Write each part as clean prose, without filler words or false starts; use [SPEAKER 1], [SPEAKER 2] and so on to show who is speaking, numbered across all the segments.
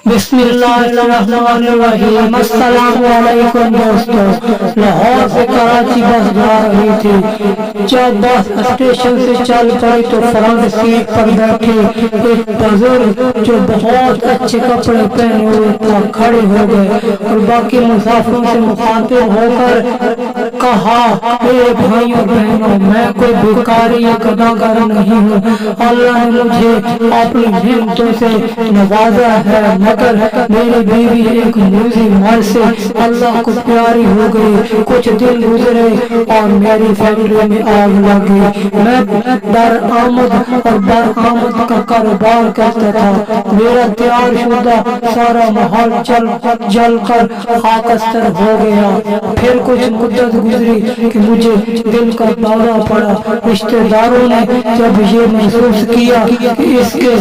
[SPEAKER 1] بسم اللہ الرحمن الرحیم۔ السلام علیکم دوستو، لاہور سے کراچی بس جا رہی تھی۔ جب بس اسٹیشن سے چل پڑی تو فرنٹ سیٹ پر بیٹھے ایک بزرگ جو بہت اچھے کپڑے پہنے ہوئے تھا کھڑے ہو گئے اور باقی مسافروں سے مخاطب ہو کر کہا، میرے بھائیوں بہنوں، میں کوئی بھکاری یا گداگر نہیں ہوں، اللہ نے مجھے اپنی نعمتوں سے نوازا ہے، مگر میری بیوی ایک موذی مرد سے اللہ کو پیاری ہو گئی۔ کچھ دن گزرے اور میری فیکٹری میں آگ لگ گئی۔ میں درآمد اور برآمد کا کاروبار کرتا تھا۔ میرا تیار شدہ سارا محل جل کر خاکستر ہو گیا۔ پھر کچھ مدت گزری کہ مجھے دل کا دورہ پڑا۔ رشتہ داروں نے جب یہ محسوس کیا کہ اس کے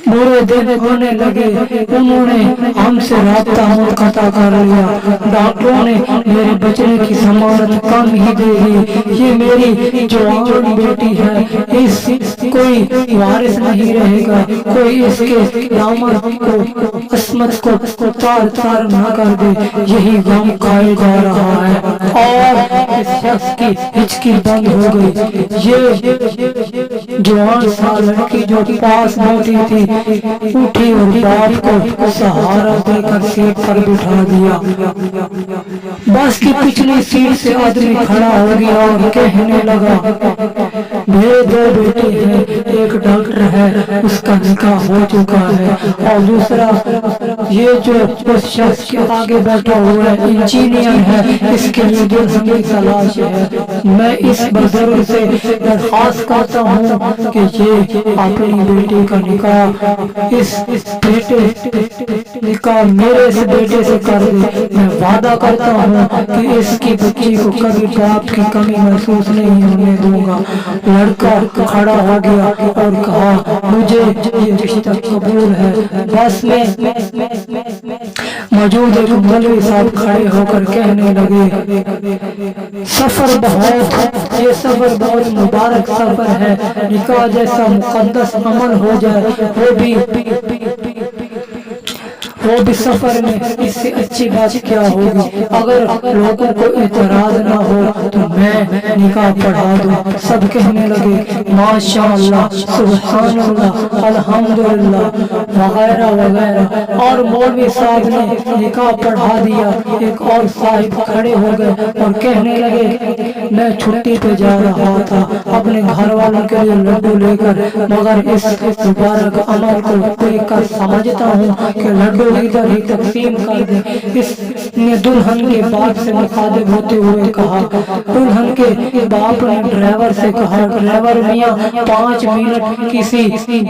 [SPEAKER 1] برے دن ہونے لگے، انہوں نے ہم سے رابطہ منقطع کر لیا۔ ڈاکٹروں نے میرے بچنے کی ضمانت کم ہی دے دی۔ یہ میری جوان بیٹی ہے، اس کوئی وارث نہیں رہے گا، کوئی اس کے داماد کو عصمت کو تار تار نہ کر دے، یہی غم کھائے جا رہا ہے۔ اور اس شخص کی ہچکی بند ہو گئی۔ یہ جوان سا لڑکی جو پاس بیٹھی تھی اٹھی اور باپ کو سہارا دے کر سیٹ پر بٹھا دیا۔ بس کی پچھلی سیٹ سے آدمی کھڑا ہو گیا اور کہنے لگا، میرے دو بیٹے ہیں، ایک ڈاکٹر ہے، اس کا نکاح ہو چکا ہے، اور دوسرا یہ جو اس شخص کے آگے بیٹھا ہوا ہے انجینئر ہے، اس کے لیے دلہن کی تلاش ہے۔ میں اس بزرگ سے درخواست کرتا ہوں کہ یہ اپنی بیٹی کا نکاح میرے اس بیٹے سے کر دے۔ میں وعدہ کرتا ہوں کہ اس کی بچی کو کبھی باپ کی کمی محسوس نہیں ہونے دوں گا۔ لڑکا کھڑا ہو گیا اور کہا، مجھے یہ رشتہ قبول ہے۔ بس میں موجود ایک مولوی صاحب کھڑے ہو کر کہنے لگے، یہ سفر بہت مبارک سفر ہے، نکاح جیسا مقدس عمل ہو جائے وہ بھی سفر میں، اس سے اچھی بات کیا ہوگی؟ اگر لوگوں کو اعتراض نہ ہو تو میں نکاح پڑھا دوں۔ سب کہنے لگے، ماشاء اللہ، سبحان اللہ، الحمدللہ، وغیرہ وغیرہ، اور مولوی صاحب نے نکاح پڑھا دیا۔ ایک اور صاحب کھڑے ہو گئے اور کہنے لگے، میں چھٹی پہ جا رہا تھا اپنے گھر والوں کے لیے لڈو لے کر، مگر اس مبارک عمل کو دیکھ کر سمجھتا ہوں کہ لڈو ادھر ہی تقسیم کر دیں۔ اس نے دلہن کے باپ سے مخاطب ہوتے ہوئے کہا، دلہن کے باپ نے ڈرائیور سے کہا، ڈرائیور میاں 5 منٹ کسی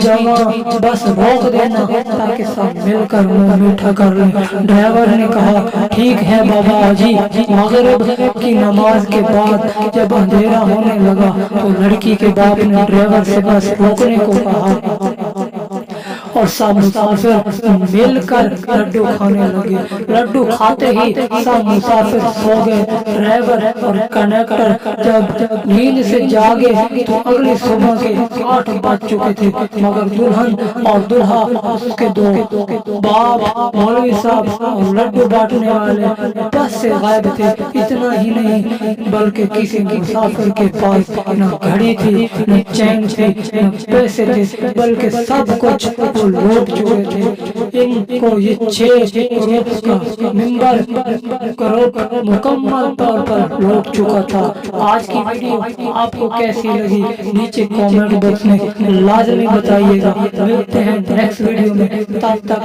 [SPEAKER 1] جگہ بس روک دینا تاکہ سب مل کر منہ میٹھا کر لیں۔ ڈرائیور نے کہا، ٹھیک ہے بابا جی۔ مغرب کی نماز کے بعد جب اندھیرا ہونے لگا تو لڑکی کے باپ نے ڈرائیور سے بس روکنے کو کہا اور سب مسافر مل کر لڈو کھانے لگے۔ لڈو کھاتے ہی سب مسافر سو گئے۔ ڈرائیور اور کنڈکٹر جب نیند سے جاگے تو اگلی صبح کے 8 بج چکے تھے، مگر دلہن اور دلہا، اس کے دو باپ، مولوی صاحب اور لڈو بانٹنے والے بس سے غائب تھے۔ اتنا ہی نہیں بلکہ کسی مسافر کے پاس نہ گھڑی تھی، نہ چین تھی، نہ پیسے تھے، بلکہ سب کچھ وہ لوٹ چکے تھے۔ ان کو یہ 6 کروڑ کا ممبر مکمل طور پر لوٹ چکا تھا۔ آج کی ویڈیو آپ کو کیسی لگی نیچے کامنٹ باکس میں لازمی بتائیے گا۔ ملتے ہیں نیکسٹ ویڈیو میں، تب تک